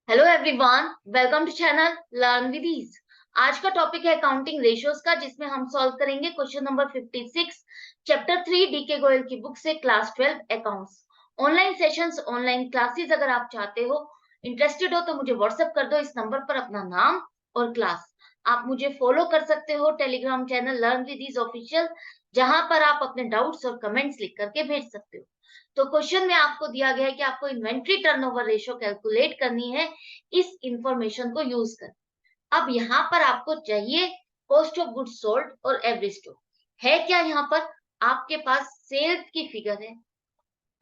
Hello everyone, welcome to channel learn with ease. आज का topic है अकाउंटिंग रेशियोज का, जिसमें हम सॉल्व करेंगे question number 56 chapter 3 DK Goyal की बुक से, class 12 accounts. Online sessions, online classes अगर आप चाहते हो, इंटरेस्टेड हो, तो मुझे व्हाट्सएप कर दो इस नंबर पर अपना नाम और क्लास। आप मुझे फॉलो कर सकते हो Telegram channel learn with ease official, जहां पर आप अपने डाउट्स और कमेंट्स लिख करके भेज सकते हो। तो क्वेश्चन में आपको दिया गया है कि आपको इन्वेंट्री टर्नओवर रेशियो कैलकुलेट करनी है इस इंफॉर्मेशन को यूज कर। अब यहाँ पर आपको चाहिए कॉस्ट ऑफ गुड्स सोल्ड और एवरेज स्टॉक। है क्या यहाँ पर? आपके पास सेल्स की फिगर है,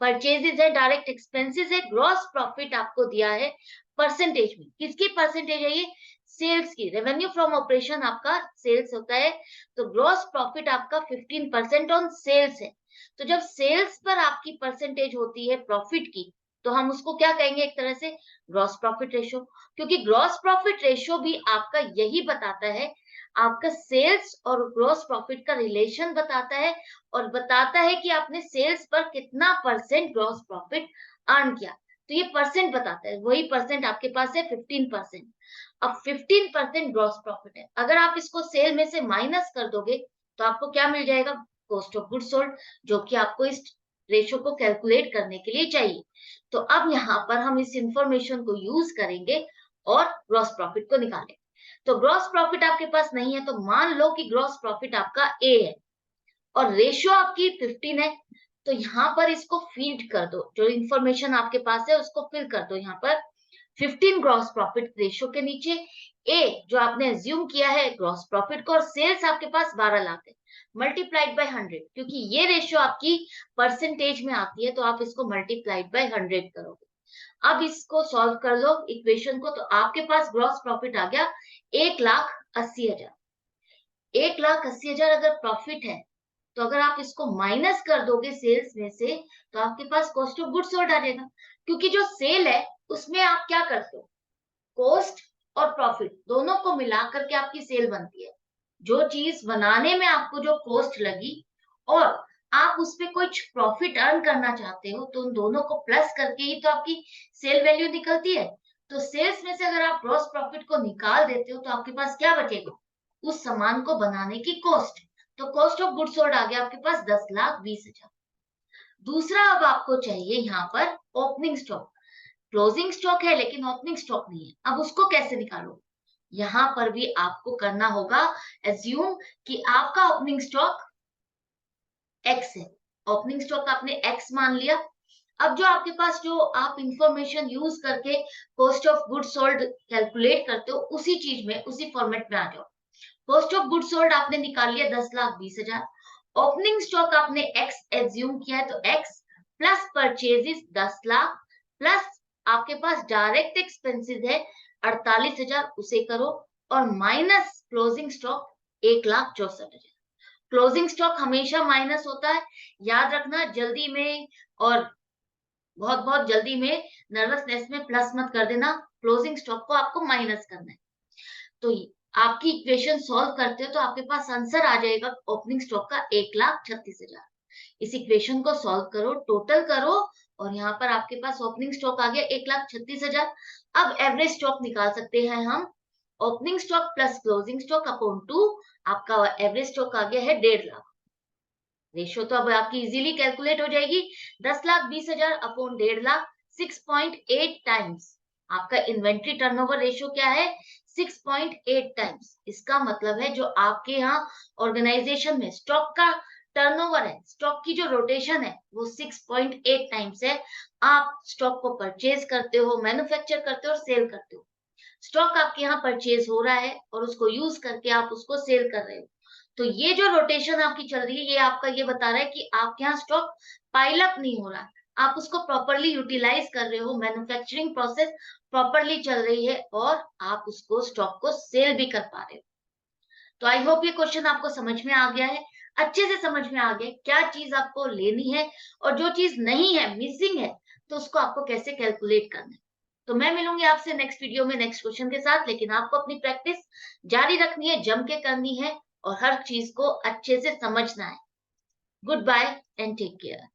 परचेजेस है, डायरेक्ट एक्सपेंसेस है, ग्रॉस प्रॉफिट आपको दिया है परसेंटेज में। किसकी परसेंटेज है ये? सेल्स की। रेवेन्यू फ्रॉम ऑपरेशन आपका सेल्स होता है, तो ग्रॉस प्रॉफिट आपका 15% ऑन सेल्स है। तो जब सेल्स पर आपकी परसेंटेज होती है प्रॉफिट की, तो हम उसको क्या कहेंगे? एक तरह से ग्रॉस प्रॉफिट रेशियो। क्योंकि ग्रॉस प्रॉफिट रेशियो भी आपका यही बताता है, आपका सेल्स और ग्रॉस प्रॉफिट का रिलेशन बताता है, और बताता है कि आपने सेल्स पर कितना परसेंट ग्रॉस प्रॉफिट अर्न किया। तो ये परसेंट बताता है, वही परसेंट आपके पास है 15%। अब 15% ग्रॉस प्रॉफिट है, अगर आप इसको सेल में से माइनस कर दोगे तो आपको क्या मिल जाएगा? कॉस्ट ऑफ गुड्स सोल्ड, जो कि आपको इस रेशो को कैलकुलेट करने के लिए चाहिए। तो अब यहाँ पर हम इस इंफॉर्मेशन को यूज करेंगे और ग्रॉस प्रॉफिट को निकालेंगे। तो ग्रॉस प्रॉफिट आपके पास नहीं है, तो मान लो कि ग्रॉस प्रॉफिट आपका ए है और रेशियो आपकी 15 है। तो यहाँ पर इसको फीड कर दो, जो इंफॉर्मेशन आपके पास है उसको फिल कर दो यहाँ पर 15 ग्रॉस प्रॉफिट रेशियो के नीचे। ए जो आपने एज्यूम किया है ग्रॉस प्रॉफिट को, और सेल्स आपके पास 12 लाख है, मल्टीप्लाइड बाय 100, क्योंकि ये रेशियो आपकी परसेंटेज में आती है, तो आप इसको मल्टीप्लाइड बाय 100 करोगे। अब इसको सॉल्व कर लो इक्वेशन को, तो आपके पास ग्रॉस प्रॉफिट आ गया 1,80,000। 1,80,000 अगर प्रॉफिट है, तो अगर आप इसको माइनस कर दोगे सेल्स में से, तो आपके पास कॉस्ट ऑफ गुड्स सोल्ड आ जाएगा। क्योंकि जो सेल है उसमें आप क्या करते हो? कॉस्ट और प्रॉफिट दोनों को मिलाकर के आपकी सेल बनती है। जो चीज बनाने में आपको जो कॉस्ट लगी और आप उस पे कुछ प्रॉफिट अर्न करना चाहते हो, तो उन दोनों को प्लस करके ही तो आपकी सेल वैल्यू निकलती है। तो सेल्स में से अगर आप ग्रॉस प्रॉफिट को निकाल देते हो, तो आपके पास क्या बचेगा? उस सामान को बनाने की कॉस्ट। तो कॉस्ट ऑफ गुड्स सोल्ड आ गया आपके पास 10,20,000। दूसरा अब आपको चाहिए यहाँ पर ओपनिंग स्टॉक। क्लोजिंग स्टॉक है लेकिन ओपनिंग स्टॉक नहीं है, अब उसको कैसे निकालो? यहाँ पर भी आपको करना होगा एज्यूम कि आपका ओपनिंग स्टॉक एक्स है। ओपनिंग स्टॉक आपने एक्स मान लिया। अब जो आपके पास जो आप इंफॉर्मेशन यूज करके cost of good sold calculate करते हो, उसी चीज में, उसी फॉर्मेट में आ जाओ। कॉस्ट ऑफ गुड सोल्ड आपने निकाल लिया 10,20,000। ओपनिंग स्टॉक आपने एक्स एज्यूम किया है, तो x plus purchases 10 lakh, plus आपके पास डायरेक्ट एक्सपेंसेस है 48,000, उसे करो, और minus closing stock 1,64,000। Closing stock हमेशा माइनस होता है, याद रखना। जल्दी में और बहुत बहुत जल्दी में, नर्वसनेस में प्लस मत कर देना, क्लोजिंग स्टॉक को आपको माइनस करना है। तो आपकी इक्वेशन सॉल्व करते हो तो आपके पास आंसर आ जाएगा ओपनिंग स्टॉक का 1,36,000। इस इक्वेशन को सॉल्व करो, टोटल करो, और यहाँ पर आपके पास ओपनिंग स्टॉक आ गया 1,36,000। अब एवरेज स्टॉक निकाल सकते हैं हम। Opening stock plus closing stock upon 2, आपका एवरेज स्टॉक आ गया है 1,50,000। रेशियो तो अब आपकी इजीली कैलकुलेट हो जाएगी। 10,20,000 अपॉन 1,50,000, 6.8 टाइम्स। आपका इन्वेंट्री टर्नओवर रेशियो क्या है? 6.8 टाइम्स। इसका मतलब है जो आपके यहाँ ऑर्गेनाइजेशन में स्टॉक का टर्नओवर है, स्टॉक की जो रोटेशन है, वो 6.8 टाइम्स है। आप स्टॉक को परचेज करते हो, मैन्युफैक्चर करते हो और सेल करते हो। स्टॉक आपके यहाँ परचेज हो रहा है और उसको यूज करके आप उसको सेल कर रहे हो। तो ये जो रोटेशन आपकी चल रही है, ये आपका ये बता रहा है कि आपके यहाँ स्टॉक पाइल अप नहीं हो रहा है, आप उसको प्रॉपरली यूटिलाइज कर रहे हो, मैन्युफैक्चरिंग प्रोसेस प्रॉपरली चल रही है, और आप उसको स्टॉक को सेल भी कर पा रहे हो। तो आई होप ये क्वेश्चन आपको समझ में आ गया है, अच्छे से समझ में आ गया क्या चीज आपको लेनी है, और जो चीज नहीं है, मिसिंग है, तो उसको आपको कैसे कैलकुलेट करना है। तो मैं मिलूंगी आपसे नेक्स्ट वीडियो में नेक्स्ट क्वेश्चन के साथ, लेकिन आपको अपनी प्रैक्टिस जारी रखनी है, जम के करनी है, और हर चीज को अच्छे से समझना है। Goodbye and take care.